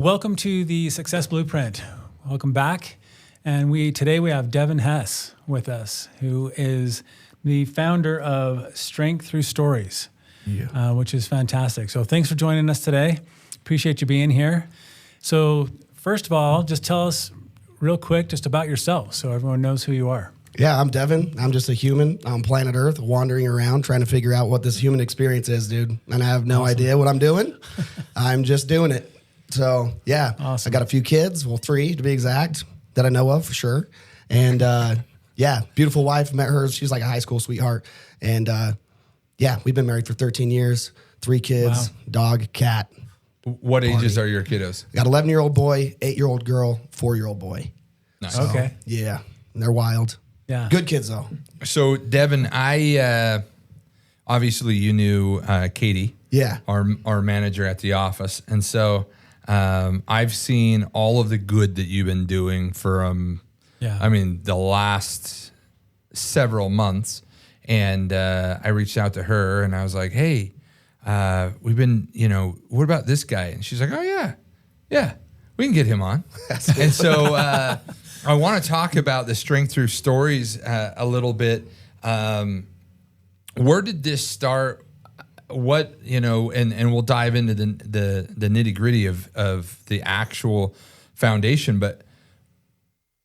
Welcome to the Success Blueprint. Welcome back. And today we have Devin Hess with us, who is the founder of Strength Through Stories, which is fantastic. So thanks for joining us today. Appreciate you being here. So first of all, just tell us real quick just about yourself so everyone knows who you are. Yeah, I'm Devin. I'm just a human on planet Earth wandering around trying to figure out what this human experience is, dude. And I have no idea what I'm doing. I'm just doing it. So, yeah, I got a few kids, well, 3 to be exact, that I know of for sure. And, yeah, beautiful wife. Met her. She's like a high school sweetheart. And, yeah, we've been married for 13 years, 3 kids, dog, cat. What ages are your kiddos? I got 11-year-old boy, 8-year-old girl, 4-year-old boy. Nice. So, Okay. Yeah, they're wild. Yeah. Good kids, though. So, Devin, obviously you knew Katie, our manager at the office. And so I've seen all of the good that you've been doing for, the last several months. And I reached out to her and I was like, hey, we've been, what about this guy? And she's like, oh, yeah, we can get him on. And so I want to talk about the Strength Through Stories a little bit. Where did this start? What, and we'll dive into the nitty gritty of the actual foundation, but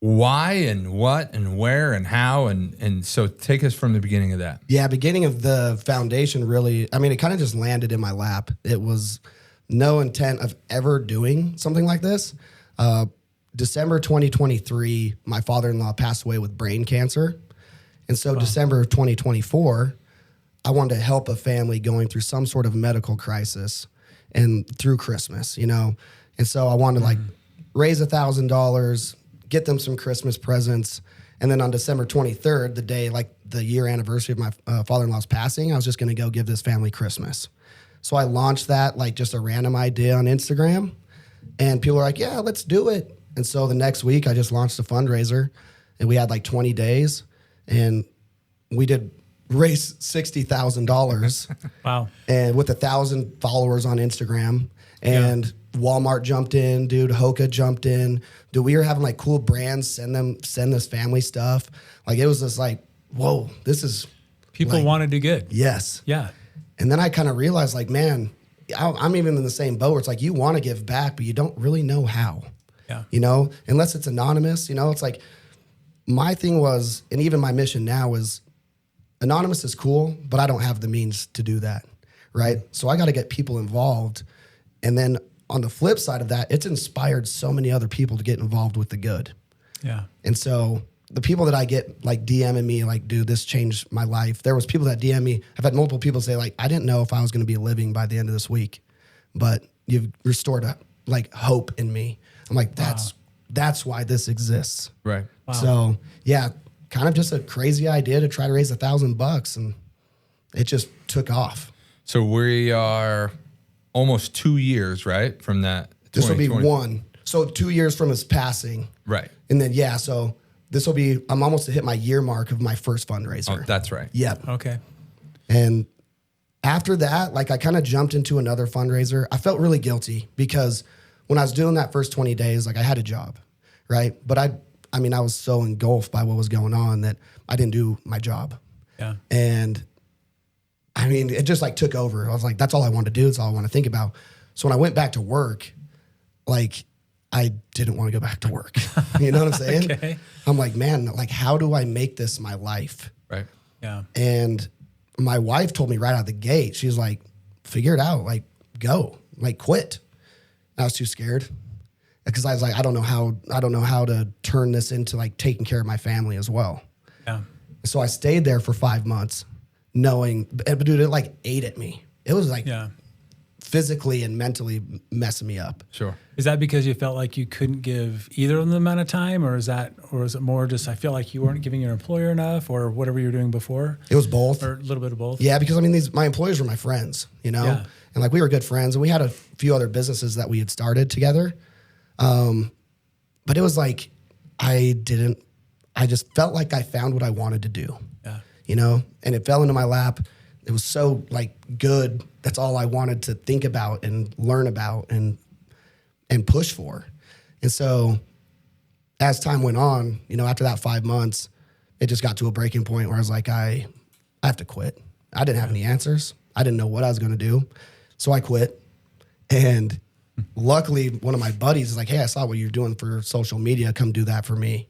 why and what and where and how? And so take us from the beginning of that. Yeah, beginning of the foundation really, it kind of just landed in my lap. It was no intent of ever doing something like this. December 2023, my father-in-law passed away with brain cancer. And so December of 2024, I wanted to help a family going through some sort of medical crisis and through Christmas, And so I wanted to raise $1,000, get them some Christmas presents. And then on December 23rd, the day, the year anniversary of my father-in-law's passing, I was just going to go give this family Christmas. So I launched that, just a random idea on Instagram. And people were like, yeah, let's do it. And so the next week I just launched a fundraiser and we had 20 days and we did raise $60,000. Wow. And with 1,000 followers on Instagram and Walmart jumped in, dude, Hoka jumped in. Dude, we were having cool brands send this family stuff. It was just whoa, this is. people want to do good. Yes. Yeah. And then I kind of realized man, I'm even in the same boat where it's you want to give back, but you don't really know how. Yeah. Unless it's anonymous, it's my thing was, and even my mission now is anonymous is cool, but I don't have the means to do that. Right. So I got to get people involved. And then on the flip side of that, it's inspired so many other people to get involved with the good. Yeah. And so the people that I get DMing me, dude, this changed my life. There was people that DM me. I've had multiple people say I didn't know if I was going to be living by the end of this week, but you've restored hope in me. I'm that's why this exists. Right. Wow. So yeah, kind of just a crazy idea to try to raise $1,000 and it just took off. So we are almost 2 years, right? From that. This will be 1. So 2 years from his passing. Right. And then, so this will be, I'm almost to hit my year mark of my first fundraiser. Oh, that's right. Yep. Okay. And after that, I kind of jumped into another fundraiser. I felt really guilty because when I was doing that first 20 days, I had a job, right? But I was so engulfed by what was going on that I didn't do my job. Yeah. And it just took over. I was that's all I wanted to do. That's all I want to think about. So when I went back to work, I didn't want to go back to work. You know what I'm saying? Okay. I'm man, how do I make this my life? Right. Yeah. And my wife told me right out of the gate, she's figure it out, go, quit. And I was too scared because I was I don't know how to turn this into taking care of my family as well. Yeah. So I stayed there for 5 months knowing, but dude, it ate at me. It was physically and mentally messing me up. Sure. Is that because you felt like you couldn't give either of them the amount of time, or is it more just I feel like you weren't giving your employer enough, or whatever you were doing before? It was both, or a little bit of both. Yeah, because my employers were my friends, and we were good friends, and we had a few other businesses that we had started together. But it was I just felt like I found what I wanted to do. Yeah. And it fell into my lap. It was so good. That's all I wanted to think about and learn about. And and push for. And so as time went on, you know, after that 5 months, it just got to a breaking point where I was like, I have to quit. I didn't have any answers. I didn't know what I was going to do. So I quit. And luckily, one of my buddies is like, hey, I saw what you're doing for social media. Come do that for me.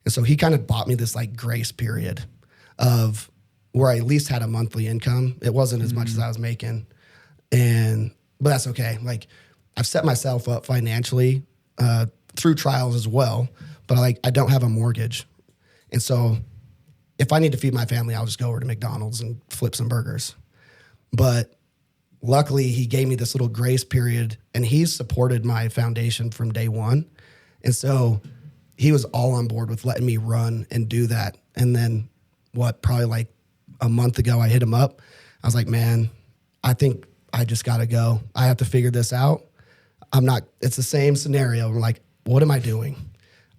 And so he kind of bought me this like grace period of where I at least had a monthly income. It wasn't as much as I was making. But that's okay. Like, I've set myself up financially through trials as well, but I don't have a mortgage. And so if I need to feed my family, I'll just go over to McDonald's and flip some burgers. But luckily, he gave me this little grace period, and he's supported my foundation from day one. And so he was all on board with letting me run and do that. And then probably like a month ago, I hit him up. I was like, man, I think I just got to go. I have to figure this out. It's the same scenario. I'm like, what am I doing?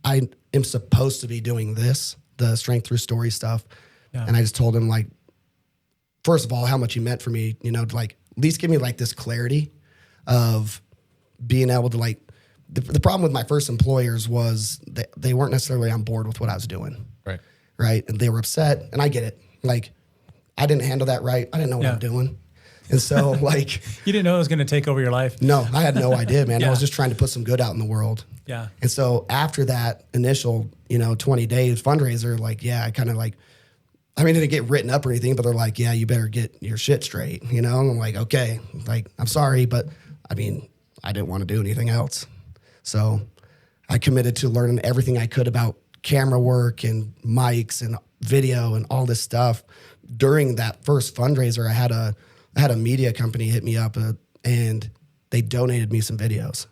I am supposed to be doing this, the strength through story stuff. Yeah. And I just told him, like, first of all, how much he meant for me, you know, to like at least give me like this clarity of being able to like, the problem with my first employers was they weren't necessarily on board with what I was doing. Right. Right. And they were upset, and I get it. Like, I didn't handle that right. I didn't know what I'm doing. And so, like, you didn't know it was going to take over your life. No, I had no idea, man. I was just trying to put some good out in the world. Yeah. And so after that initial, 20 days fundraiser, like, I kind of like, I mean, it didn't get written up or anything, but they're like, yeah, you better get your shit straight. And I'm like, okay, like, I'm sorry, but I mean, I didn't want to do anything else. So I committed to learning everything I could about camera work and mics and video and all this stuff. During that first fundraiser, I had a media company hit me up and they donated me some videos,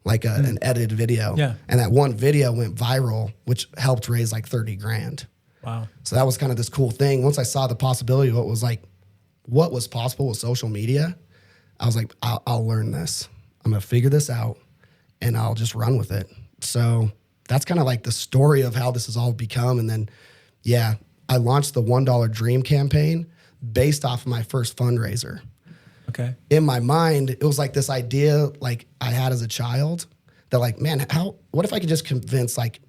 like an edited video. Yeah. And that one video went viral, which helped raise like $30,000. Wow. So that was kind of this cool thing. Once I saw the possibility of what was possible with social media, I was like, I'll learn this. I'm going to figure this out and I'll just run with it. So that's kind of like the story of how this has all become. And then, I launched the $1 Dream campaign based off of my first fundraiser. Okay. In my mind, it was like this idea like I had as a child that like, man, what if I could just convince like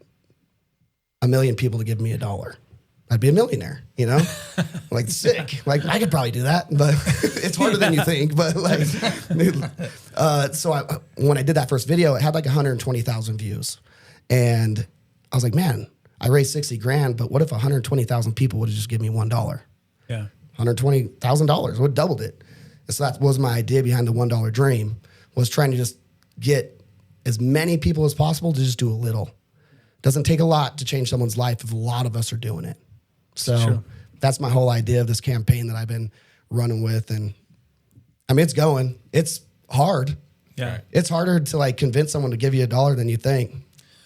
1 million people to give me $1? I'd be a millionaire, like sick. Like I could probably do that, but it's harder than you think. But like, so when I did that first video, it had like 120,000 views, and I was like, man, I raised $60,000, but what if 120,000 people would have just given me $1? Yeah, $120,000 would have doubled it. And so that was my idea behind the $1 Dream, was trying to just get as many people as possible to just do a little. Doesn't take a lot to change someone's life if a lot of us are doing it. So that's my whole idea of this campaign that I've been running with. And I mean, it's going. It's hard. Yeah. It's harder to like convince someone to give you $1 than you think.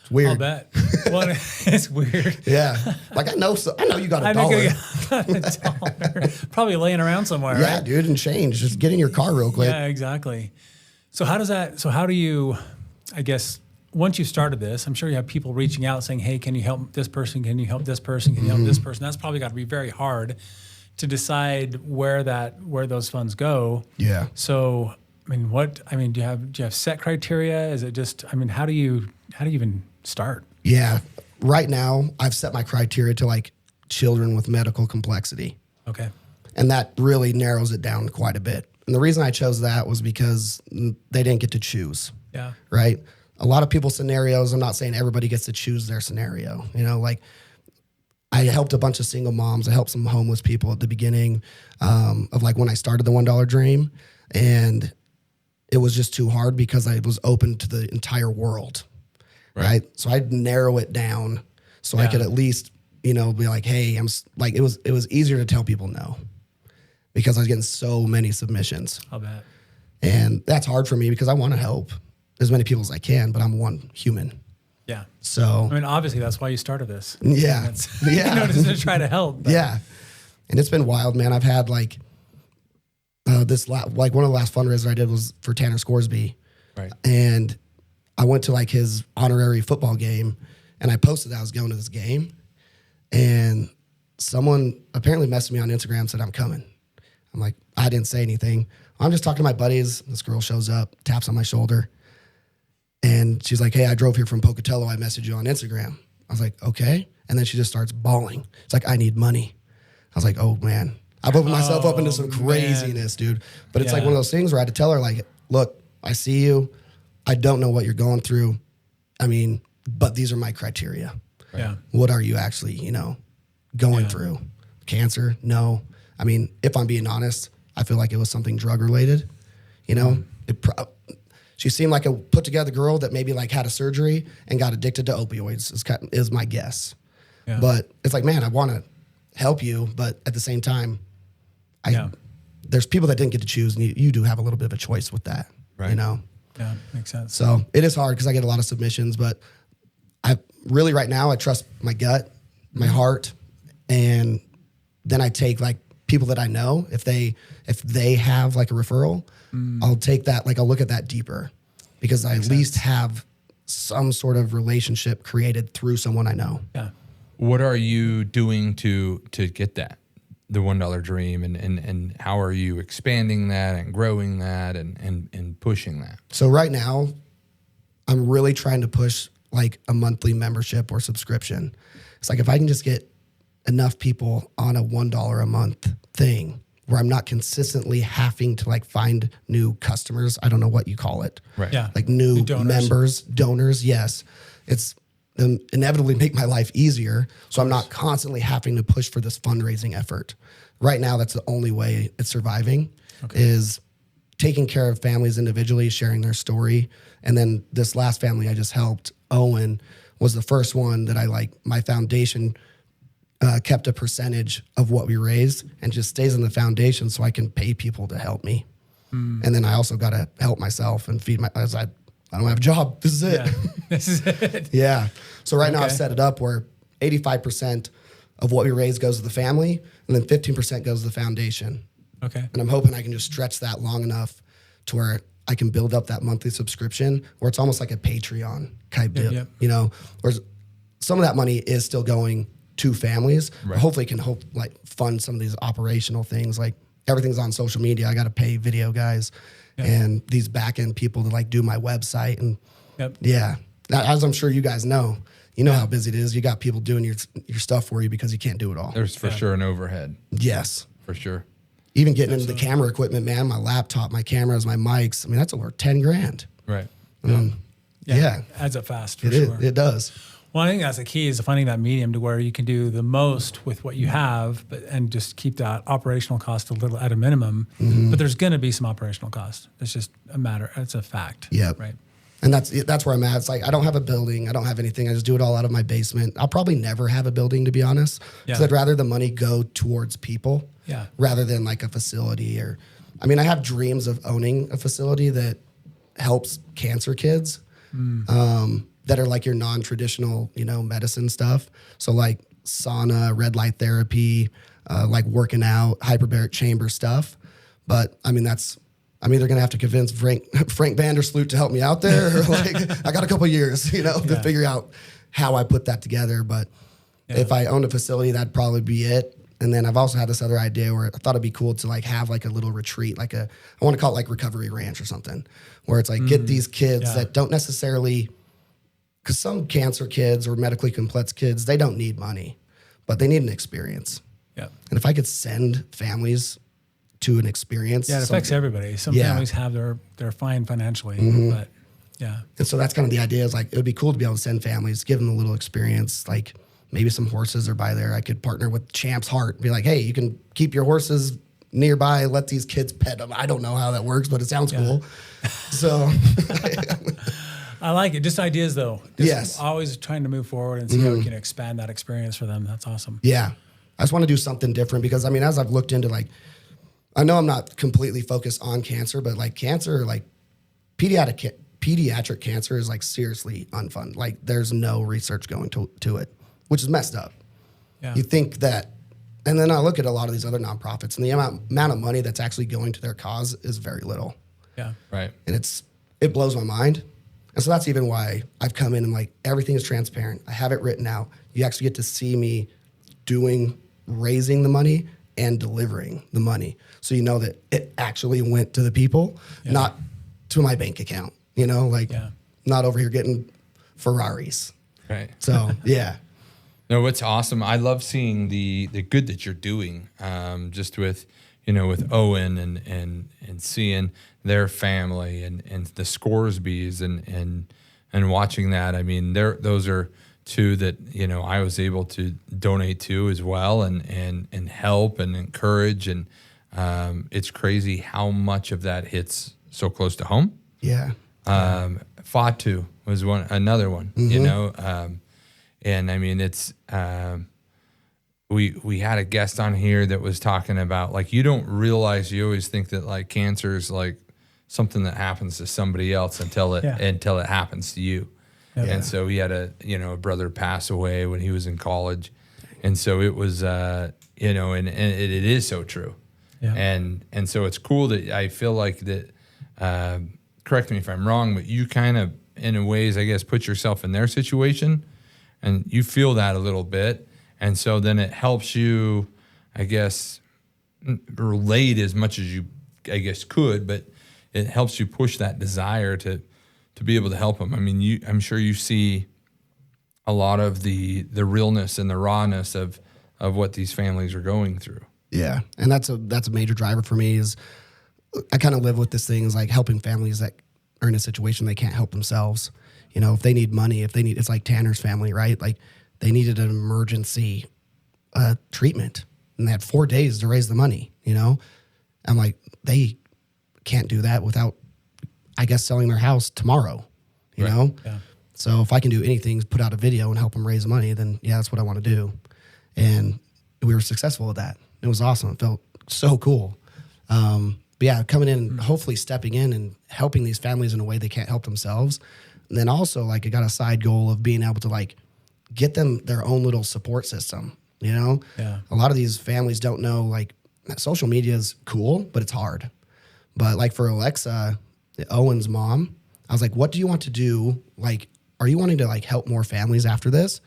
It's weird. I'll bet. Well, it's weird. Yeah. Like I know you got $1. Probably laying around somewhere, yeah, right? dude, and change. Just get in your car real quick. Yeah, exactly. So how do you, I guess, once you started this, I'm sure you have people reaching out saying, hey, can you help this person? Can you help this person? Can you help this person? That's probably got to be very hard to decide where those funds go. Yeah. So, do you have set criteria? Is it just, how do you even start? Yeah. Right now, I've set my criteria to like children with medical complexity. Okay. And that really narrows it down quite a bit. And the reason I chose that was because they didn't get to choose. Yeah. Right? A lot of people's scenarios, I'm not saying everybody gets to choose their scenario. Like I helped a bunch of single moms. I helped some homeless people at the beginning of like when I started the $1 Dream. And it was just too hard because I was open to the entire world. Right? So I'd narrow it down so I could at least, be like, hey, it was easier to tell people no because I was getting so many submissions. I'll bet. And that's hard for me because I want to help as many people as I can, but I'm one human. Yeah. So obviously that's why you started this. Yeah. Just to try to help. But. Yeah. And it's been wild, man. I've had like one of the last fundraisers I did was for Tanner Scoresby. Right. And I went to like his honorary football game and I posted that I was going to this game and someone apparently messaged me on Instagram and said, I'm coming. I'm like, I didn't say anything. I'm just talking to my buddies. This girl shows up, taps on my shoulder. And she's like, hey, I drove here from Pocatello. I messaged you on Instagram. I was like, okay. And then she just starts bawling. It's like, I need money. I was like, oh man, I've opened myself up into some craziness, dude. But it's like one of those things where I had to tell her, like, look, I see you. I don't know what you're going through. I mean, but these are my criteria. Yeah. What are you actually, going through? Cancer? No. I mean, if I'm being honest, I feel like it was something drug related. She seemed like a put together girl that maybe like had a surgery and got addicted to opioids is my guess. Yeah. But it's like, man, I want to help you, but at the same time, there's people that didn't get to choose, and you do have a little bit of a choice with that, right? Yeah, makes sense. So it is hard because I get a lot of submissions, but I really right now I trust my gut, my heart, and then I take like people that I know if they have like a referral, I'll take that, like I'll look at that deeper because I at least have some sort of relationship created through someone I know. Yeah. What are you doing to get that, the $1 dream, and how are you expanding that and growing that and pushing that? So right now, I'm really trying to push like a monthly membership or subscription. It's like if I can just get enough people on a $1 a month thing where I'm not consistently having to like find new customers. I don't know what you call it. Right. Yeah. Like new members, donors. Yes. It's inevitably make my life easier. So I'm not constantly having to push for this fundraising effort. Right now, that's the only way it's surviving is taking care of families individually, sharing their story. And then this last family I just helped, Owen, was the first one that my foundation kept a percentage of what we raised and just stays in the foundation so I can pay people to help me. And then I also got to help myself and feed I don't have a job. This is it. Yeah. This is it. Yeah. So right now I've set it up where 85% of what we raise goes to the family and then 15% goes to the foundation. Okay. And I'm hoping I can just stretch that long enough to where I can build up that monthly subscription where it's almost like a Patreon type deal, where some of that money is still going to families. Right. Hopefully it can fund some of these operational things. Like everything's on social media. I got to pay video guys and these back end people to like do my website. And as I'm sure you guys know, how busy it is. You got people doing your stuff for you because you can't do it all. There's for sure an overhead. Yes. For sure. Even getting into the camera equipment, man, my laptop, my cameras, my mics. I mean, that's over $10,000. Right. It adds up fast for sure. It does. Well, I think that's the key is finding that medium to where you can do the most with what you have, and just keep that operational cost at a minimum. Mm-hmm. But there's going to be some operational cost. It's just it's a fact. Yeah. Right. And that's where I'm at. It's like I don't have a building. I don't have anything. I just do it all out of my basement. I'll probably never have a building, to be honest. Because I'd rather the money go towards people rather than like a facility I have dreams of owning a facility that helps cancer kids. That are like your non-traditional, medicine stuff. So like sauna, red light therapy, like working out, hyperbaric chamber stuff. But I'm either gonna have to convince Frank Vandersloot to help me out there, or like I got a couple years, to figure out how I put that together. But if I owned a facility, that'd probably be it. And then I've also had this other idea where I thought it'd be cool to like have like a little retreat, I want to call it like Recovery Ranch or something, where it's like get these kids that don't necessarily. Because some cancer kids or medically complex kids, they don't need money, but they need an experience. Yeah. And if I could send families to an experience. Yeah, it affects everybody. Some families have they're fine financially, but yeah. And so that's kind of the idea is like, it would be cool to be able to send families, give them a little experience. Like maybe some horses are by there. I could partner with Champ's Heart and be like, hey, you can keep your horses nearby, let these kids pet them. I don't know how that works, but it sounds cool. So... I like it. Just ideas, though. Always trying to move forward and see how we can expand that experience for them. That's awesome. Yeah. I just want to do something different because, as I've looked into, I know I'm not completely focused on cancer, but, cancer, pediatric cancer is, seriously unfun. There's no research going to it, which is messed up. Yeah. You think that, and then I look at a lot of these other nonprofits, and the amount of money that's actually going to their cause is very little. Yeah. Right. And it blows my mind. And so that's even why I've come in and everything is transparent. I have it written out. You actually get to see me raising the money and delivering the money. So you know that it actually went to the people, not to my bank account. not over here getting Ferraris. Right. So, yeah. No, what's awesome. I love seeing the good that you're doing, just with, with Owen and seeing their family and the Scoresbys and watching that. I mean, those are two that, I was able to donate to as well and help and encourage. And it's crazy how much of that hits so close to home. Yeah. Fatu was another one, and I mean, it's, we had a guest on here that was talking about, like, you don't realize, you always think that like cancer is like something that happens to somebody else until it happens to you. Yeah. And so he had a brother pass away when he was in college. And so it was, and it is so true. Yeah. And so it's cool that I feel like that, correct me if I'm wrong, but you kind of, in a ways, I guess, put yourself in their situation and you feel that a little bit. And so then it helps you, I guess, relate as much as you, I guess, could, but it helps you push that desire to be able to help them. I mean, I'm sure you see a lot of the realness and the rawness of what these families are going through. Yeah. And that's a major driver for me is I kind of live with this thing is like helping families that are in a situation they can't help themselves. If they need money, it's like Tanner's family, right? Like they needed an emergency treatment and they had 4 days to raise the money, I'm like, they can't do that without, I guess, selling their house tomorrow, you know? Yeah. So if I can do anything, put out a video and help them raise money, then yeah, that's what I want to do. And we were successful at that. It was awesome. It felt so cool. But yeah, coming in and hopefully stepping in and helping these families in a way they can't help themselves. And then also, like, I got a side goal of being able to, like, get them their own little support system, Yeah. A lot of these families don't know, like, social media is cool, but it's hard. But, like, for Alexa, Owen's mom, I was like, what do you want to do? Like, are you wanting to, like, help more families after this?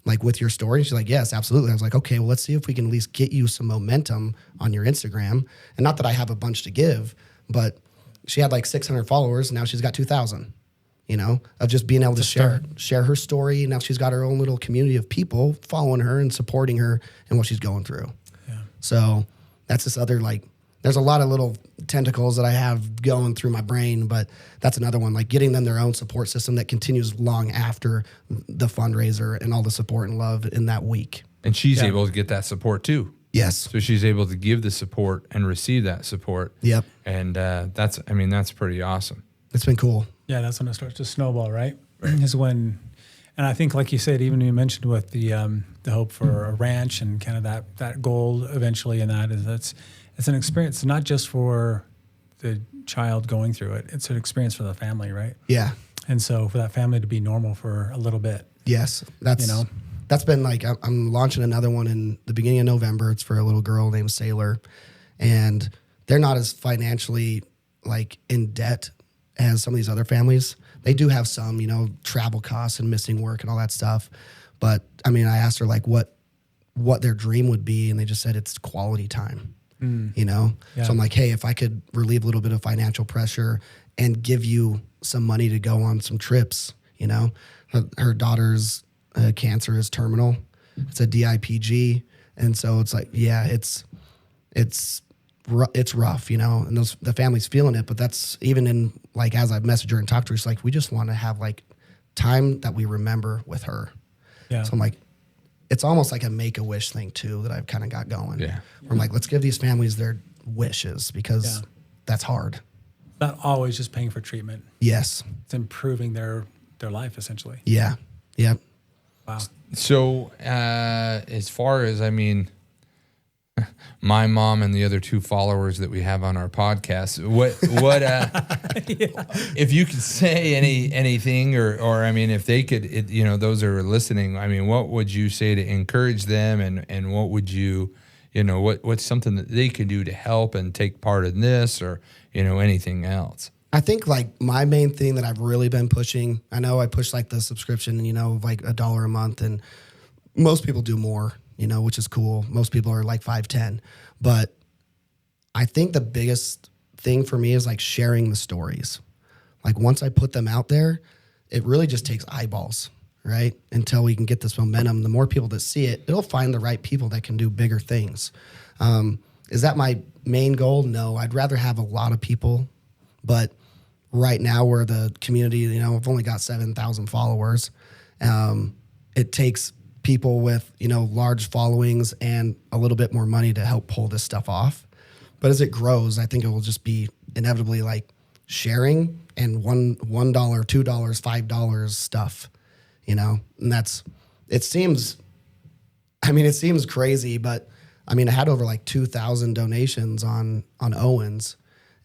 Like, with your story? She's like, yes, absolutely. I was like, okay, well, let's see if we can at least get you some momentum on your Instagram. And not that I have a bunch to give, but she had like 600 followers. And now she's got 2,000, of just being able to share her story. Now she's got her own little community of people following her and supporting her and what she's going through. Yeah. So that's this other, like, there's a lot of little tentacles that I have going through my brain, but that's another one, like getting them their own support system that continues long after the fundraiser and all the support and love in that week. And she's able to get that support too. Yes. So she's able to give the support and receive that support. Yep. And that's pretty awesome. It's been cool. Yeah, that's when it starts to snowball, right? Is when, and I think, like you said, even you mentioned with the hope for a ranch and kind of that goal eventually, and it's an experience not just for the child going through it. It's an experience for the family, right? Yeah. And so for that family to be normal for a little bit. Yes. That's been like, I'm launching another one in the beginning of November. It's for a little girl named Sailor. And they're not as financially, like, in debt as some of these other families. They do have some, travel costs and missing work and all that stuff. But I mean, I asked her, like, what their dream would be. And they just said it's quality time. Yeah. So I'm like, hey, if I could relieve a little bit of financial pressure and give you some money to go on some trips, her daughter's cancer is terminal. It's a DIPG. And so it's like, yeah, it's rough, and the family's feeling it, but that's even in, like, as I've messaged her and talked to her, it's like, we just want to have, like, time that we remember with her. Yeah. So I'm like, it's almost like a Make-A-Wish thing too that I've kind of got going. Yeah. Where I'm like, let's give these families their wishes because that's hard. Not always just paying for treatment. Yes. It's improving their life essentially. Yeah. Yep. Wow. So as far as, I mean, my mom and the other 2 followers that we have on our podcast, what if you could say anything or I mean, if they could, those are listening, I mean, what would you say to encourage them and what would you, what's something that they could do to help and take part in this or, anything else? I think, like, my main thing that I've really been pushing, I know I push, like, the subscription, like $1 a month, and most people do more, which is cool. Most people are like 5-10. But I think the biggest thing for me is, like, sharing the stories. Like, once I put them out there, it really just takes eyeballs, right? Until we can get this momentum, the more people that see it, it'll find the right people that can do bigger things. Is that my main goal? No, I'd rather have a lot of people, but right now we're the community, you know, I've only got 7,000 followers. It takes people with, you know, large followings and a little bit more money to help pull this stuff off. But as it grows, I think it will just be inevitably like sharing and $1, $2, $5 stuff, you know, and it seems crazy, but I mean, I had over like 2,000 donations on Owens,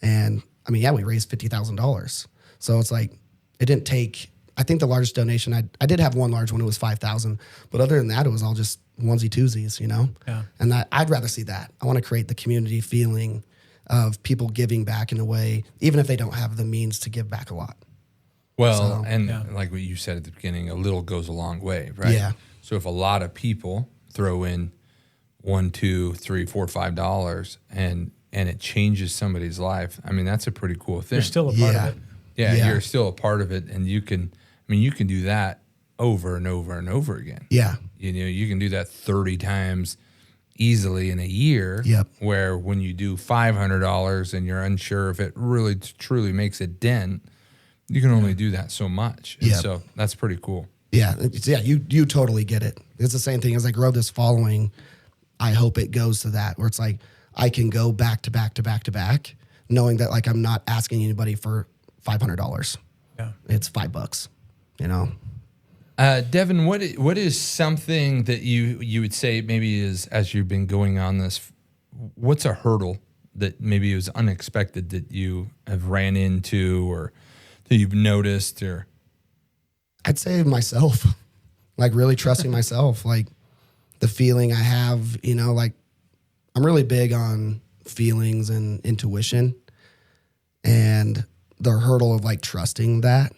and I mean, yeah, we raised $50,000. So it's like, it didn't take, I think the largest donation, I did have one large one, it was 5,000, but other than that, it was all just onesie twosies, you know? Yeah. And I'd rather see that. I want to create the community feeling of people giving back in a way, even if they don't have the means to give back a lot. Well, like what you said at the beginning, a little goes a long way, right? Yeah. So if a lot of people throw in $1, $2, $3, $4, $5 and it changes somebody's life, I mean, that's a pretty cool thing. You're still a part of it. Yeah, you're still a part of it, and you can do that over and over and over again. Yeah. You know, you can do that 30 times easily in a year. Yep. Where when you do $500 and you're unsure if it really truly makes a dent, you can only do that so much. And so that's pretty cool. Yeah. You totally get it. It's the same thing as I grow this following. I hope it goes to that where it's like I can go back to back to back to back, knowing that like I'm not asking anybody for $500. Yeah. It's $5, you know? Devin, what is something that you would say maybe is, as you've been going on this, what's a hurdle that maybe was unexpected that you have ran into or that you've noticed? Or I'd say myself, like really trusting myself, like the feeling I have, you know, like I'm really big on feelings and intuition, and the hurdle of like trusting that.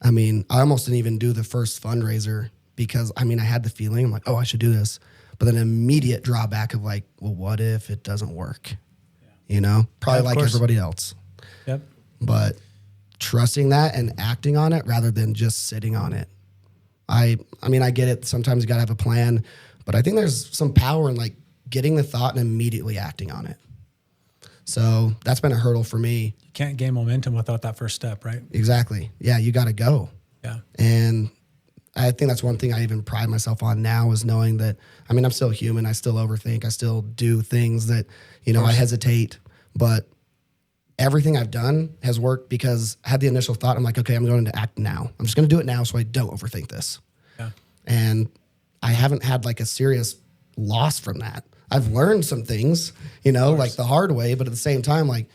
I mean, I almost didn't even do the first fundraiser because I mean, I had the feeling, I'm like, oh, I should do this. But then an immediate drawback of like, well, what if it doesn't work? You know, probably like everybody else. Yep. But trusting that and acting on it rather than just sitting on it. I mean, I get it. Sometimes you got to have a plan, but I think there's some power in like getting the thought and immediately acting on it. So that's been a hurdle for me. You can't gain momentum without that first step, right? Exactly. Yeah, you got to go. Yeah. And I think that's one thing I even pride myself on now is knowing that, I mean, I'm still human. I still overthink. I still do things that, you know, I hesitate. But everything I've done has worked because I had the initial thought. I'm like, okay, I'm going to act now. I'm just going to do it now so I don't overthink this. Yeah. And I haven't had like a serious loss from that. I've learned some things, you know, like the hard way, but at the same time, like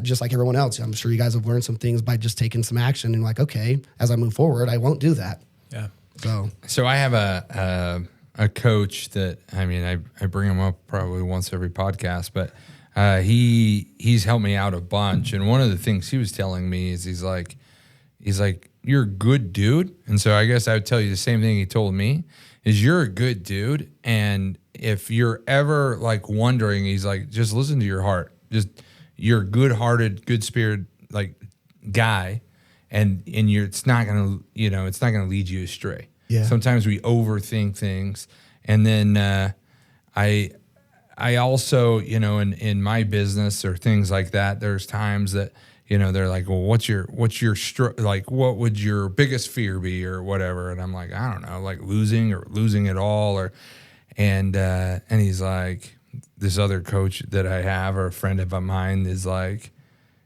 just like everyone else, I'm sure you guys have learned some things by just taking some action and like, okay, as I move forward, I won't do that. Yeah. So I have a coach that, I mean, I bring him up probably once every podcast, but he's helped me out a bunch. And one of the things he was telling me is he's like, you're a good dude. And so I guess I would tell you the same thing he told me is you're a good dude. And if you're ever like wondering, he's like, just listen to your heart. Just you're a good-hearted, good-spirited like guy, and it's not gonna lead you astray. Yeah. Sometimes we overthink things, and then I also, you know, in my business or things like that, there's times that, you know, they're like, well, what's your like, what would your biggest fear be or whatever? And I'm like, I don't know, like losing it all and he's like, this other coach that I have or a friend of mine is like,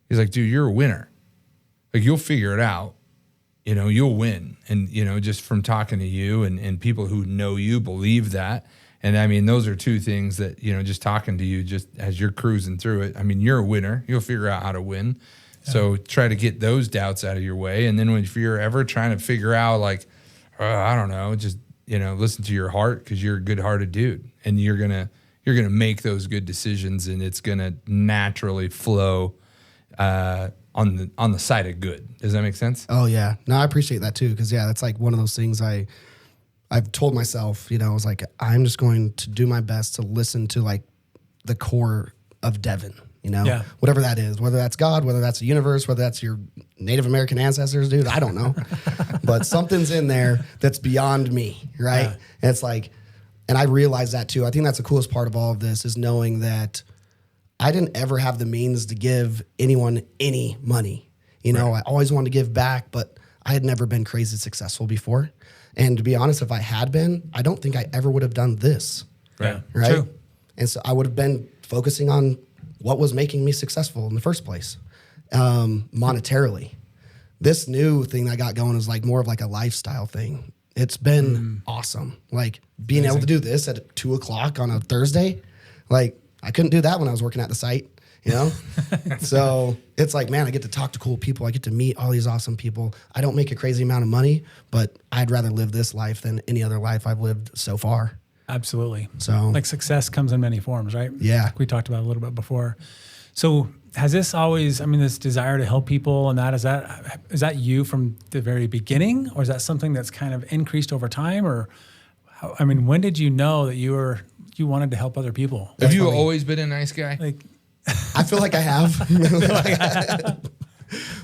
he's like, dude, you're a winner. Like you'll figure it out, you know, you'll win. And, you know, just from talking to you and people who know you believe that. And I mean, those are two things that, you know, just talking to you, just as you're cruising through it. I mean, you're a winner. You'll figure out how to win. Yeah. So try to get those doubts out of your way. And then if you're ever trying to figure out like, I don't know, just, you know, listen to your heart because you're a good-hearted dude and you're going to make those good decisions and it's going to naturally flow on the side of good. Does that make sense? Oh, yeah. No, I appreciate that too because, yeah, that's like one of those things I've told myself, you know, I was like, I'm just going to do my best to listen to like the core of Devin, whatever that is, whether that's God, whether that's the universe, whether that's your Native American ancestors, dude, I don't know. But something's in there that's beyond me, right? Yeah. And it's like, and I realize that too. I think that's the coolest part of all of this is knowing that I didn't ever have the means to give anyone any money. I always wanted to give back, but I had never been crazy successful before. And to be honest, if I had been, I don't think I ever would have done this. Right. True. And so I would have been focusing on what was making me successful in the first place, monetarily. This new thing I got going is like more of like a lifestyle thing. It's been awesome. Like being able to do this at 2:00 on a Thursday, like I couldn't do that when I was working at the site, So it's like, man, I get to talk to cool people. I get to meet all these awesome people. I don't make a crazy amount of money, but I'd rather live this life than any other life I've lived so far. Absolutely. So like success comes in many forms, right? Yeah. Like we talked about a little bit before. So has this always, this desire to help people and is that you from the very beginning, or is that something that's kind of increased over time? Or when did you know that you wanted to help other people? Have you always been a nice guy? Like, I feel like I have.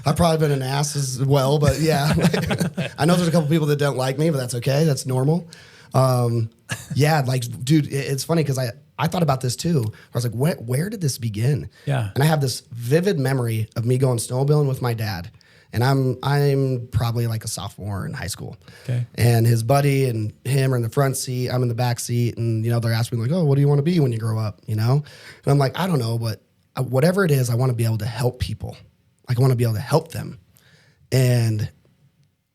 I've probably been an ass as well, but yeah. I know there's a couple people that don't like me, but that's okay. That's normal. Dude, it's funny because I thought about this too. I was like, where did this begin? Yeah. And I have this vivid memory of me going snowmobiling with my dad. And I'm probably like a sophomore in high school. Okay. And his buddy and him are in the front seat. I'm in the back seat. And, they're asking me like, oh, what do you want to be when you grow up? And I'm like, I don't know, but whatever it is, I want to be able to help people. Like I want to be able to help them. And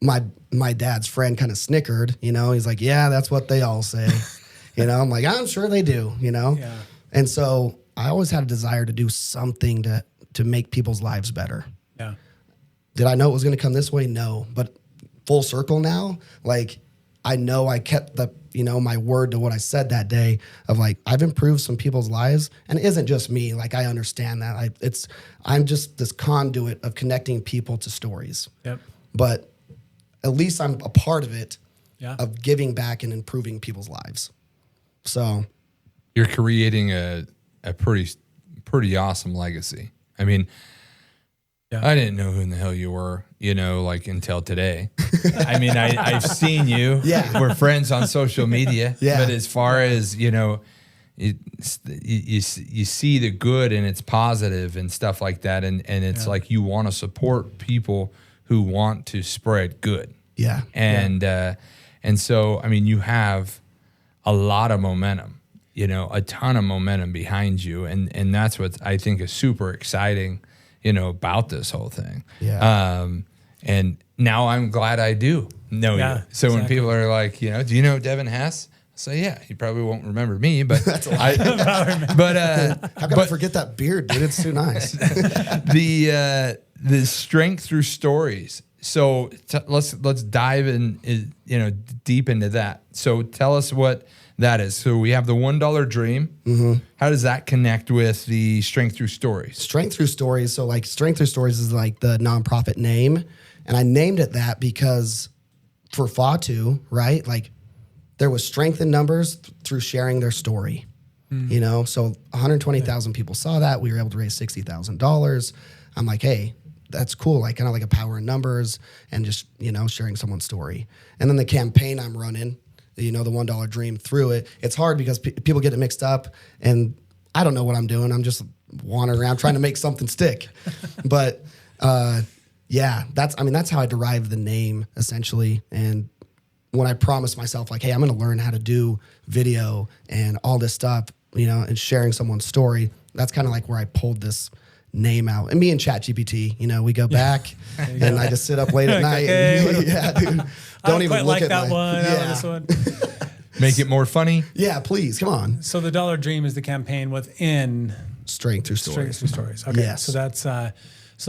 my dad's friend kind of snickered, he's like, yeah, that's what they all say. I'm like, I'm sure they do, Yeah. And so I always had a desire to do something to make people's lives better. Yeah. Did I know it was going to come this way? No. But full circle now, like I know I kept my word to what I said that day of like, I've improved some people's lives, and it isn't just me. Like I understand that I'm just this conduit of connecting people to stories. Yep. But at least I'm a part of it, of giving back and improving people's lives. So you're creating a pretty awesome legacy. I didn't know who in the hell you were, until today. I've seen you. Yeah. We're friends on social media. Yeah. But as far as, you see the good and it's positive and stuff like that. And it's like you want to support people who want to spread good. Yeah. And so, you have a lot of momentum, a ton of momentum behind you. And that's what I think is super exciting, about this whole thing. Yeah. And now I'm glad I do know you. So exactly. when people are like, do you know Devin Hess? I say, yeah, he probably won't remember me, but that's a lie. How could I forget that beard, dude? It's too nice. The strength through stories. So let's dive in, deep into that. So tell us what that is. So we have the $1 dream. Mm-hmm. How does that connect with the strength through stories? Strength through stories. So like strength through stories is like the nonprofit name. And I named it that because for Fatu, right? Like there was strength in numbers through sharing their story, so 120,000 people saw that. We were able to raise $60,000. I'm like, hey, that's cool. Like kind of like a power in numbers and just, sharing someone's story. And then the campaign I'm running, the $1 dream through it. It's hard because people get it mixed up and I don't know what I'm doing. I'm just wandering around trying to make something stick. But that's how I derived the name essentially. And when I promised myself like, hey, I'm going to learn how to do video and all this stuff, and sharing someone's story, that's kind of like where I pulled this name out. And me and ChatGPT, we go back and I just sit up late at night. Okay. Yeah, dude. Don't even look like at that one. Yeah. This one. Make it more funny. Yeah, please. Come on. So the $1 dream is the campaign within Strength Through Stories. Strength Through Stories. Okay. Yes. So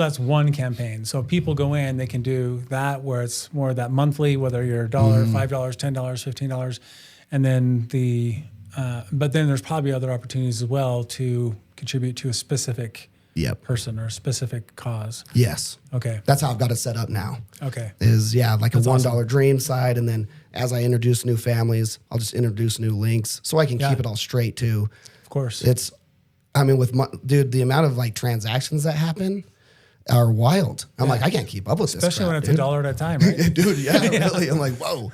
that's one campaign. So people go in, they can do that where it's more that monthly, whether you're $1, $5, $10, $15, and then but then there's probably other opportunities as well to contribute to a specific person or a specific cause. Yes. Okay. That's how I've got it set up now. Okay. Is like that's a $1 awesome. dream side, and then as I introduce new families, I'll just introduce new links so I can keep it all straight too. Of course. I mean, dude, the amount of like transactions that happen are wild. I'm like, I can't keep up with this. Especially when it's dude. $1 at a time, right? Dude, yeah, really. I'm like, whoa.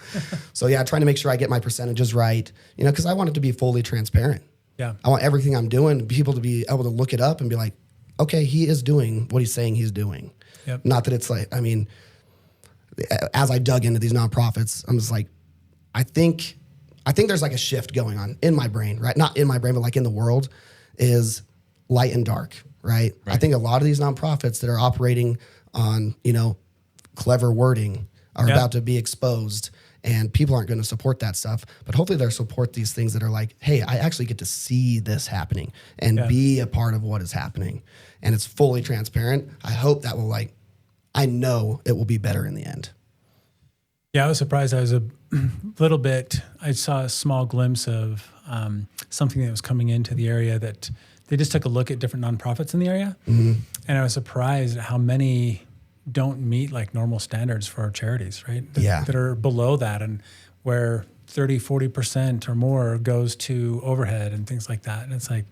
So yeah, trying to make sure I get my percentages right, you know, because I want it to be fully transparent. Yeah. I want everything I'm doing, people to be able to look it up and be like, okay, he is doing what he's saying he's doing. Yep. Not that it's like, I mean, as I dug into these nonprofits, I'm just like, I think there's like a shift going on in my brain, right? Not in my brain, but like in the world, is light and dark, right? I think a lot of these nonprofits that are operating on, you know, clever wording are about to be exposed, and people aren't going to support that stuff. But hopefully they'll support these things that are like, hey, I actually get to see this happening and be a part of what is happening. And it's fully transparent. I hope that will like, I know it will be better in the end. Yeah, I was surprised. I was a little bit, I saw a small glimpse of something that was coming into the area that they just took a look at different nonprofits in the area. Mm-hmm. And I was surprised at how many don't meet like normal standards for our charities, right? That are below that, and where 30, 40% or more goes to overhead and things like that. And it's like,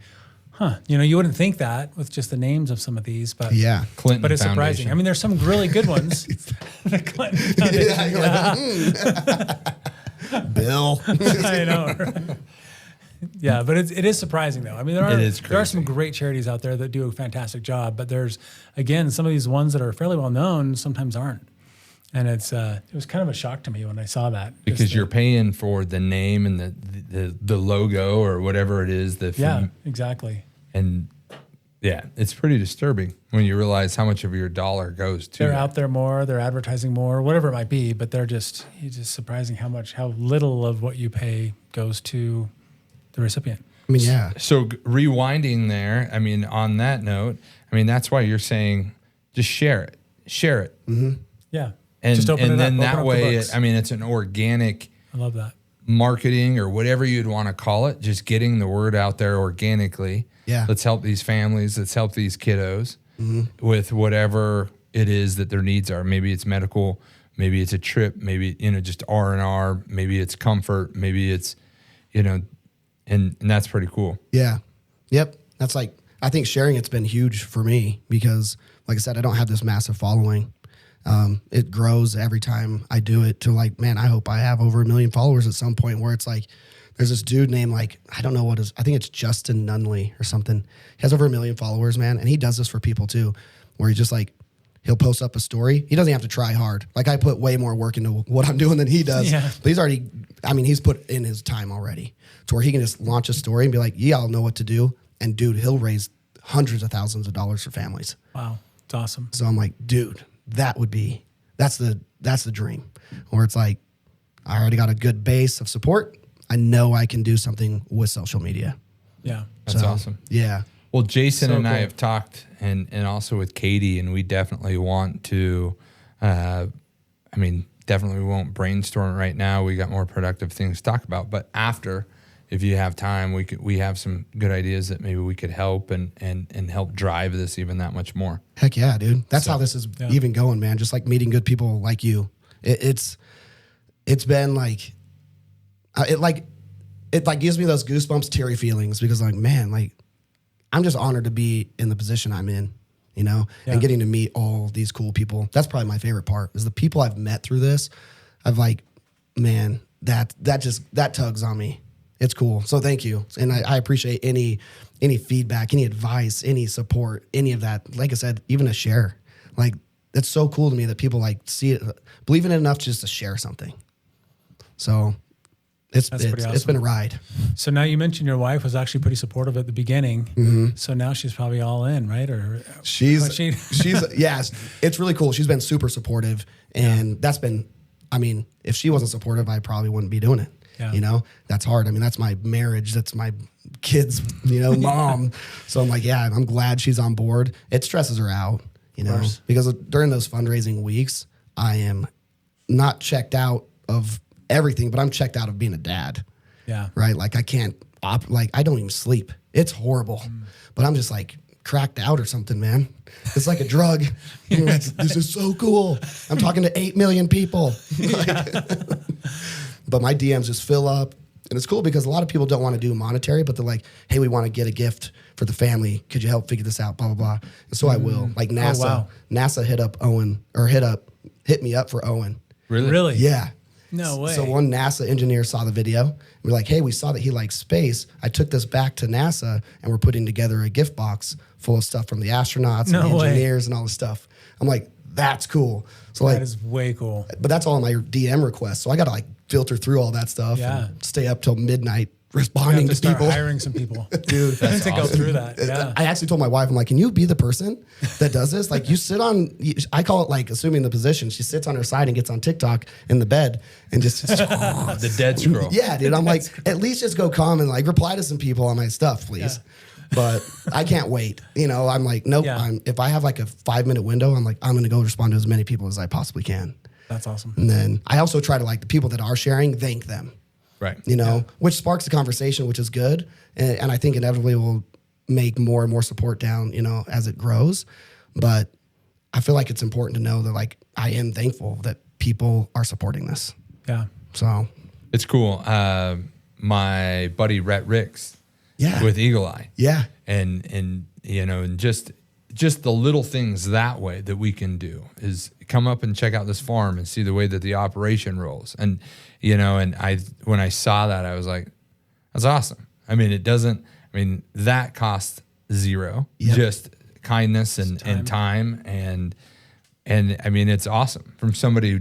you know, you wouldn't think that with just the names of some of these, but Clinton but it's Foundation. surprising. I mean, there's some really good ones. The Clinton Foundation. Bill. I know. Right? Yeah, but it is surprising though. I mean, there are some great charities out there that do a fantastic job, but there's, again, some of these ones that are fairly well known sometimes aren't. And it was kind of a shock to me when I saw that. Because you're paying for the name and the logo or whatever it is. Exactly. And yeah, it's pretty disturbing when you realize how much of your dollar goes to. They're out there more, they're advertising more, whatever it might be, but it's just surprising how little of what you pay goes to the recipient. I mean, yeah. So rewinding there, I mean, on that note, I mean, that's why you're saying just share it. Mm-hmm. Yeah. And, just open it then up. that way, I mean, it's an organic. I love that. Marketing or whatever you'd want to call it, just getting the word out there organically. Yeah. Let's help these families. Let's help these kiddos with whatever it is that their needs are. Maybe it's medical. Maybe it's a trip. Maybe, you know, just R&R. Maybe it's comfort. Maybe it's, you know, and that's pretty cool. Yeah. Yep. That's like, I think sharing it's been huge for me because, like I said, I don't have this massive following. It grows every time I do it to like, man, I hope I have over 1 million followers at some point where it's like, there's this dude named like, I don't know I think it's Justin Nunley or something. He has over 1 million followers, man. And he does this for people too, where he just like, he'll post up a story. He doesn't have to try hard. Like I put way more work into what I'm doing than he does. Yeah. But he's put in his time already to where he can just launch a story and be like, yeah, I'll know what to do. And dude, he'll raise hundreds of thousands of dollars for families. Wow. It's awesome. So I'm like, dude, that's the dream, where it's like, I already got a good base of support. I know I can do something with social media. Yeah. That's awesome. Yeah. Well, Jason and I have talked and also with Katie, and we definitely want to, definitely we won't brainstorm right now. We got more productive things to talk about, but after, if you have time, we have some good ideas that maybe we could help and help drive this even that much more. Heck yeah, dude. That's how this is even going, man. Just like meeting good people like you. It's been like, it gives me those goosebumps, teary feelings because like, man, like I'm just honored to be in the position I'm in, you know, and getting to meet all these cool people. That's probably my favorite part is the people I've met through this. I've like, man, that tugs on me. It's cool. So thank you. And I appreciate any feedback, any advice, any support, any of that. Like I said, even a share. Like, it's so cool to me that people like see it, believe in it enough just to share something. So it's been a ride. So now you mentioned your wife was actually pretty supportive at the beginning. Mm-hmm. So now she's probably all in, right? Or she's yes, it's really cool. She's been super supportive, and that's been, I mean, if she wasn't supportive, I probably wouldn't be doing it. Yeah. You know, that's hard. I mean, that's my marriage. That's my kids, you know, mom. So I'm like, yeah, I'm glad she's on board. It stresses her out, you know, because during those fundraising weeks, I am not checked out of everything, but I'm checked out of being a dad. Yeah. Right. Like I can't, I don't even sleep. It's horrible, but I'm just like cracked out or something, man. It's like a drug. This is so cool. I'm talking to 8 million people. But my DMs just fill up. And it's cool because a lot of people don't want to do monetary, but they're like, hey, we want to get a gift for the family. Could you help figure this out? Blah, blah, blah. And so I will. Like NASA, NASA hit me up for Owen. Really? Yeah. No way. So one NASA engineer saw the video. We're like, hey, we saw that he likes space. I took this back to NASA and we're putting together a gift box full of stuff from the astronauts and the engineers and all this stuff. I'm like, that's cool. So that is way cool. But that's all my DM requests. So I got to like filter through all that stuff and stay up till midnight responding to people. Hiring some people. Dude, that's to go through that. Yeah. I actually told my wife, I'm like, can you be the person that does this? Like you sit on, I call it like assuming the position. She sits on her side and gets on TikTok in the bed and just. The dead scroll. Yeah, dude. I'm like, at least just go come and like reply to some people on my stuff, please. Yeah. But I can't wait. You know, I'm like, nope. Yeah. If I have like a 5-minute window, I'm like, I'm going to go respond to as many people as I possibly can. That's awesome. And then I also try to like the people that are sharing, thank them. Right. You know, which sparks a conversation, which is good. And I think inevitably will make more and more support down, you know, as it grows. But I feel like it's important to know that like I am thankful that people are supporting this. Yeah. So it's cool. My buddy Rhett Ricks. Yeah. With Eagle Eye. Yeah. And you know, and just the little things that way that we can do is come up and check out this farm and see the way that the operation rolls. And, you know, and when I saw that, I was like, that's awesome. I mean, that costs zero, just kindness and time. And I mean, it's awesome from somebody who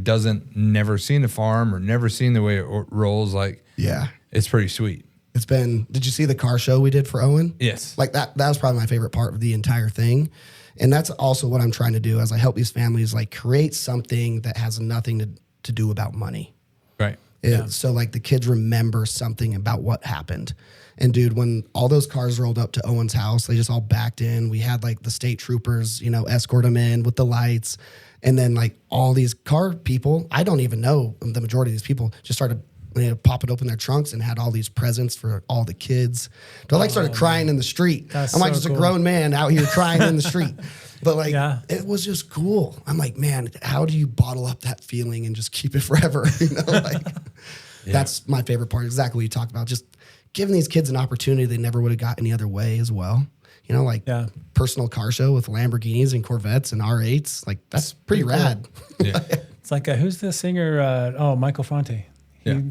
never seen a farm or never seen the way it rolls. Like, yeah, it's pretty sweet. Did you see the car show we did for Owen? Yes. Like that was probably my favorite part of the entire thing. And that's also what I'm trying to do as I help these families, like create something that has nothing to do about money. Right. So like the kids remember something about what happened. And dude, when all those cars rolled up to Owen's house, they just all backed in. We had like the state troopers, you know, escort them in with the lights. And then like all these car people, I don't even know the majority of these people just started popping open their trunks and had all these presents for all the kids. They like started crying in the street. I'm like, just a grown man out here crying in the street. But like, it was just cool. I'm like, man, how do you bottle up that feeling and just keep it forever? You know, like that's my favorite part. Exactly what you talked about. Just giving these kids an opportunity they never would have got any other way as well. You know, like personal car show with Lamborghinis and Corvettes and R8s. Like that's pretty rad. Cool. Yeah. It's like, who's the singer? Michael Franti.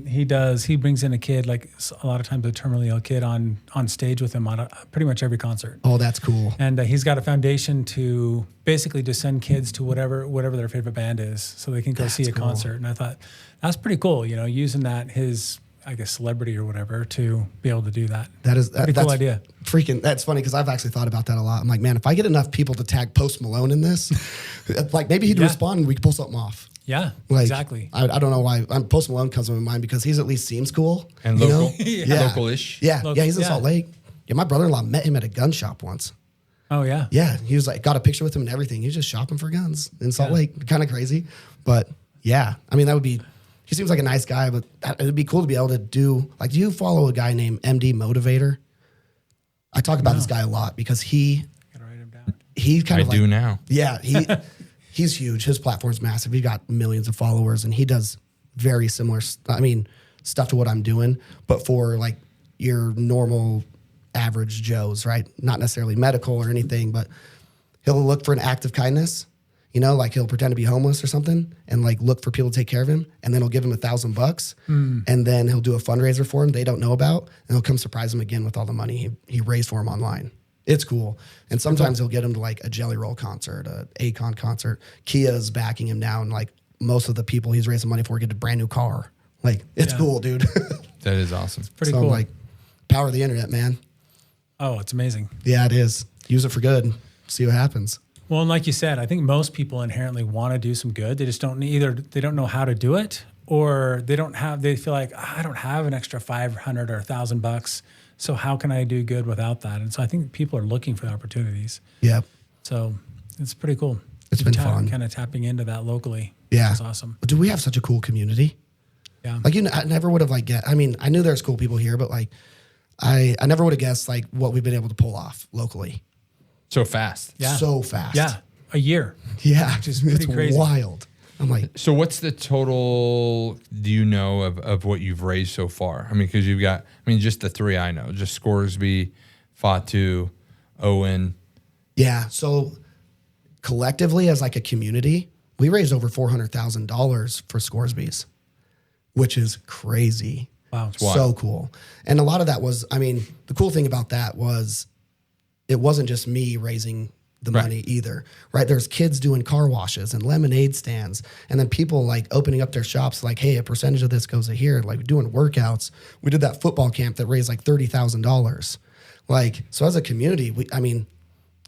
He brings in a kid, like a lot of times a terminally ill kid on stage with him on pretty much every concert. Oh, that's cool. And he's got a foundation to basically just send kids to whatever their favorite band is so they can go see a concert. And I thought that's pretty cool, you know, using that, his, I guess, celebrity or whatever to be able to do that. That's pretty cool idea. That's funny because I've actually thought about that a lot. I'm like, man, if I get enough people to tag Post Malone in this, like maybe he'd respond and we could pull something off. Yeah, like, exactly. I don't know why Post Malone comes to my mind because he's at least seems cool and local, local-ish. Yeah, he's in Salt Lake. Yeah, my brother-in-law met him at a gun shop once. Oh yeah, yeah. He was like, got a picture with him and everything. He was just shopping for guns in Salt Lake. Kind of crazy, but yeah. I mean, that would be. He seems like a nice guy, but it'd be cool to be able to do. Like, do you follow a guy named MD Motivator? I talk about this guy a lot because he. Gotta write him down. He kind of. I do now. Yeah, he's huge. His platform's massive. He's got millions of followers, and he does very similar, stuff to what I'm doing, but for like your normal average Joes, right? Not necessarily medical or anything, but he'll look for an act of kindness. You know, like he'll pretend to be homeless or something and like look for people to take care of him. And then he'll give him $1,000 and then he'll do a fundraiser for him they don't know about. And he'll come surprise him again with all the money he raised for him online. It's cool. And sometimes he'll get him to like a Jelly Roll concert, a Akon concert. Kia's backing him now. And like most of the people he's raising money for get a brand new car. Like it's cool, dude. That is awesome. It's pretty cool. Like power of the internet, man. Oh, it's amazing. Yeah, it is. Use it for good. See what happens. Well, and like you said, I think most people inherently want to do some good. They just don't they don't know how to do it, or they feel like I don't have an extra $500 or $1,000. So how can I do good without that? And so I think people are looking for opportunities. Yeah. So it's pretty cool. It's been fun. Kind of tapping into that locally. Yeah. It's awesome. Do we have such a cool community? Yeah. Like, I never would have I knew there's cool people here, but like, I never would have guessed like what we've been able to pull off locally. So fast. Yeah. So fast. Yeah. A year. Yeah. Which is pretty crazy. Wild. I'm like, so what's the total, do you know, of what you've raised so far? I mean, because you've got, just the three I know, just Scoresby, Fatu, Owen. Yeah. So collectively as like a community, we raised over $400,000 for Scoresby's, which is crazy. Wow. So cool. And a lot of that was, the cool thing about that was it wasn't just me raising the money either, right? There's kids doing car washes and lemonade stands, and then people like opening up their shops like, hey, a percentage of this goes to here, like doing workouts. We did that football camp that raised like $30,000. Like, so as a community,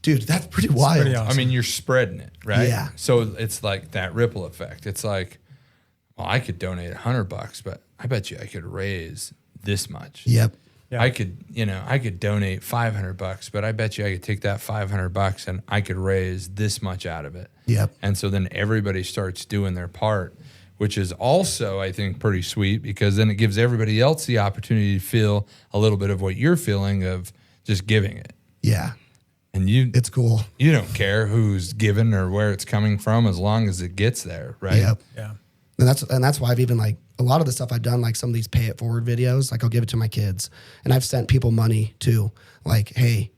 dude, that's pretty wild. Pretty awesome. You're spreading it, right? Yeah. So it's like that ripple effect. It's like, well, I could donate $100, but I bet you I could raise this much. Yep. Yeah. I could donate $500, but I bet you I could take that $500 and I could raise this much out of it. Yep. And so then everybody starts doing their part, which is also, I think, pretty sweet, because then it gives everybody else the opportunity to feel a little bit of what you're feeling of just giving it. Yeah. And it's cool. You don't care who's given or where it's coming from as long as it gets there, right? Yep. Yeah. And that's why I've even like a lot of the stuff I've done, like some of these pay it forward videos, like I'll give it to my kids, and I've sent people money too. Like, hey,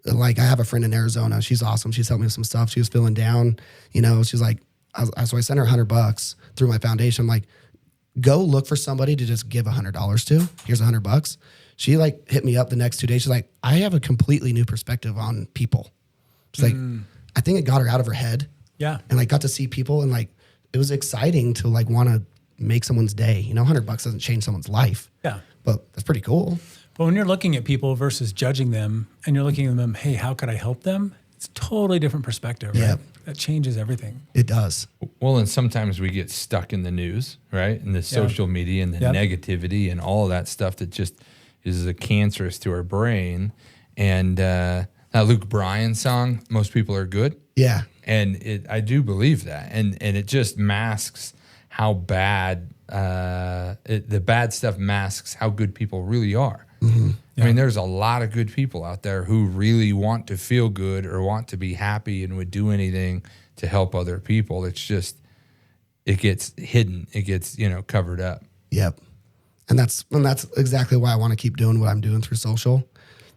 like I have a friend in Arizona. She's awesome. She's helped me with some stuff. She was feeling down, she's like, so I sent her $100 through my foundation. I'm like, go look for somebody to just give $100 to. Here's $100. She like hit me up the next 2 days. She's like, I have a completely new perspective on people. She's like, I think it got her out of her head. Yeah. And like got to see people, and like, it was exciting to like want to make someone's day. $100 doesn't change someone's life. Yeah. But that's pretty cool. But when you're looking at people versus judging them, and you're looking at them, hey, how could I help them? It's a totally different perspective, right? Yep. That changes everything. It does. Well, and sometimes we get stuck in the news, right? And the social media and the negativity and all of that stuff that just is cancerous to our brain. And that Luke Bryan song, Most People Are Good. Yeah. And I do believe that. And it just masks how bad, the bad stuff masks how good people really are. Mm-hmm. Yeah. There's a lot of good people out there who really want to feel good or want to be happy and would do anything to help other people. It's just, it gets hidden. It gets, covered up. Yep. And that's exactly why I want to keep doing what I'm doing through social,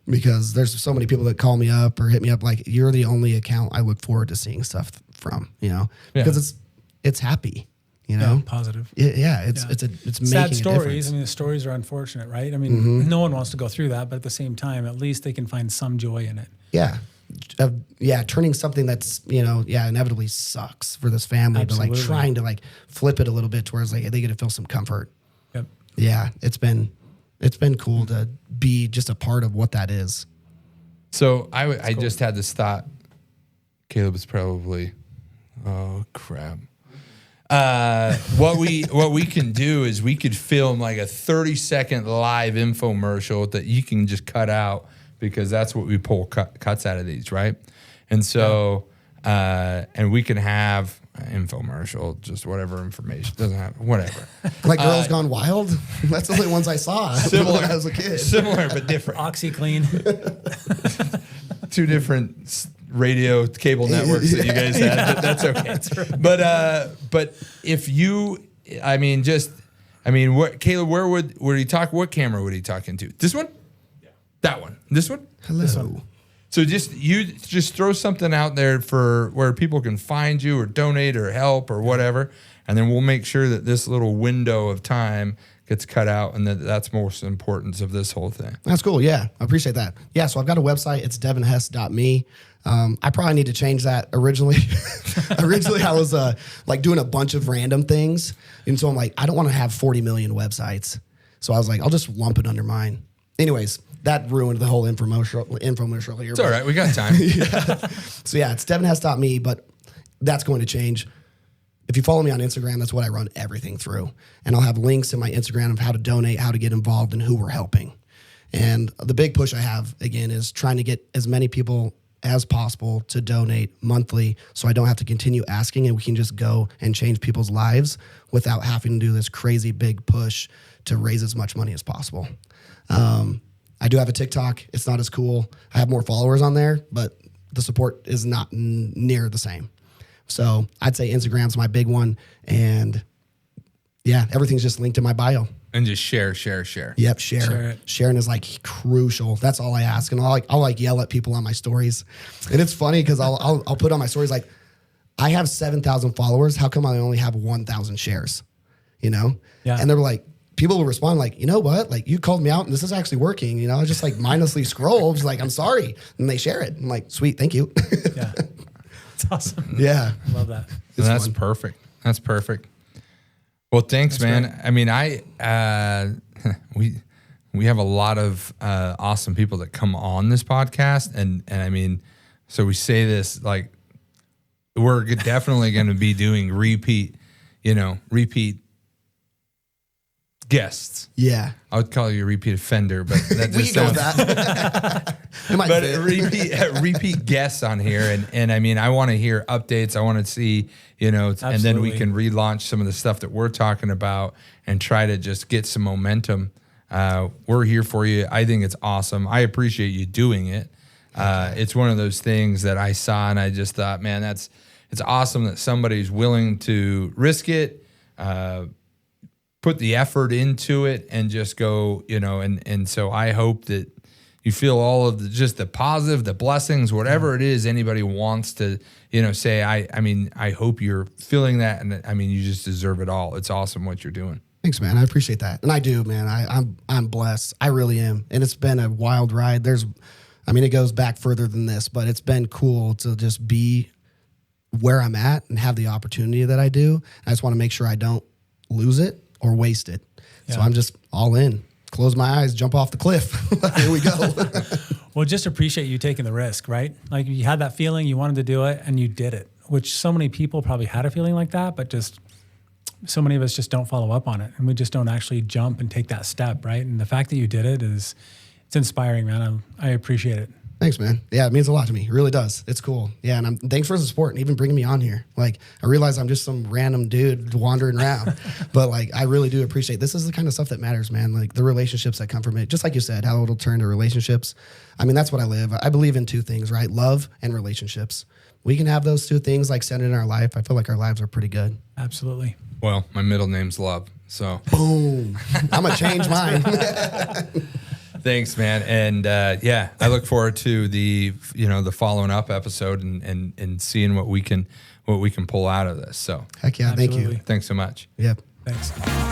because there's so many people that call me up or hit me up like, you're the only account I look forward to seeing stuff from, because it's happy. Positive. It's sad making stories. The stories are unfortunate, right? No one wants to go through that, but at the same time, at least they can find some joy in it. Yeah. Turning something that's, inevitably sucks for this family, Absolutely. but like trying to like flip it a little bit towards like they get to feel some comfort. Yep. Yeah. It's been cool to be just a part of what that is. So I just had this thought. Caleb is probably, oh crap. What we can do is we could film like a 30-second live infomercial that you can just cut out, because that's what we pull cuts out of these, right? And so, and we can have an infomercial, just whatever information, doesn't have, whatever. Like Girls Gone Wild? That's the only ones I saw similar, as a kid. Similar, but different. OxyClean. 2 different radio cable networks that you guys had, but that's okay. That's right. But if you, Caleb, where would he talk? What camera would he talk into? This one? Yeah. That one? This one? Hello. This one. So just throw something out there for where people can find you or donate or help or whatever, and then we'll make sure that this little window of time gets cut out, and that's most importance of this whole thing. That's cool. Yeah, I appreciate that. Yeah, so I've got a website. It's devinhess.me. I probably need to change that. Originally I was like doing a bunch of random things, and so I'm like, I don't want to have 40 million websites. So I was like, I'll just lump it under mine. Anyways, that ruined the whole infomercial here. It's all right. We got time. So yeah, it's devinhess.me, but that's going to change. If you follow me on Instagram, that's what I run everything through. And I'll have links in my Instagram of how to donate, how to get involved, and who we're helping. And the big push I have, again, is trying to get as many people as possible to donate monthly, so I don't have to continue asking, and we can just go and change people's lives without having to do this crazy big push to raise as much money as possible. I do have a TikTok. It's not as cool. I have more followers on there, but the support is not near the same. So I'd say Instagram's my big one. And yeah, everything's just linked in my bio. And just share. Yep, share. Sharing is like crucial. That's all I ask. And I'll yell at people on my stories. And it's funny because I'll put on my stories like, I have 7,000 followers. How come I only have 1,000 shares? You know? Yeah. And they're like, people will respond like, you know what? Like, you called me out and this is actually working. You know, I just like mindlessly scroll. Just like, I'm sorry. And they share it. I'm like, sweet, thank you. Yeah. It's awesome. Yeah. I love that. That's fun. Perfect. That's perfect. Well, thanks, man. Great. I mean, we have a lot of awesome people that come on this podcast. And I mean, so we say this, like, we're definitely going to be doing repeat guests. Yeah. I would call you a repeat offender, but that just sounds that. But repeat guests on here. And I mean, I want to hear updates. I want to see, Absolutely. And then we can relaunch some of the stuff that we're talking about and try to just get some momentum. We're here for you. I think it's awesome. I appreciate you doing it. It's one of those things that I saw and I just thought, man, it's awesome that somebody's willing to risk it, put the effort into it and just go, and so I hope that you feel all of just the positive, the blessings, whatever it is anybody wants to, say, I hope you're feeling that. And I mean, you just deserve it all. It's awesome what you're doing. Thanks, man. I appreciate that. And I do, man. I'm blessed. I really am. And it's been a wild ride. It goes back further than this, but it's been cool to just be where I'm at and have the opportunity that I do. I just want to make sure I don't lose it or waste it. Yeah. So I'm just all in. Close my eyes, jump off the cliff. Here we go. Well, just appreciate you taking the risk, right? Like you had that feeling, you wanted to do it, and you did it, which so many people probably had a feeling like that, but just so many of us just don't follow up on it. And we just don't actually jump and take that step, right? And the fact that you did it it's inspiring, man. I appreciate it. Thanks, man. Yeah, it means a lot to me. It really does. It's cool. Yeah, and thanks for the support and even bringing me on here. Like, I realize I'm just some random dude wandering around, but like, I really do appreciate this is the kind of stuff that matters, man. Like the relationships that come from it, just like you said, how it'll turn to relationships. I mean, that's what I live. I believe in two things, right? Love and relationships. We can have those two things like centered in our life. I feel like our lives are pretty good. Absolutely. Well, my middle name's Love, so boom. I'm gonna change mine. Thanks, man. And I look forward to the following up episode and seeing what we can pull out of this. So heck yeah, Absolutely. Thank you. Thanks so much. Yep. Thanks.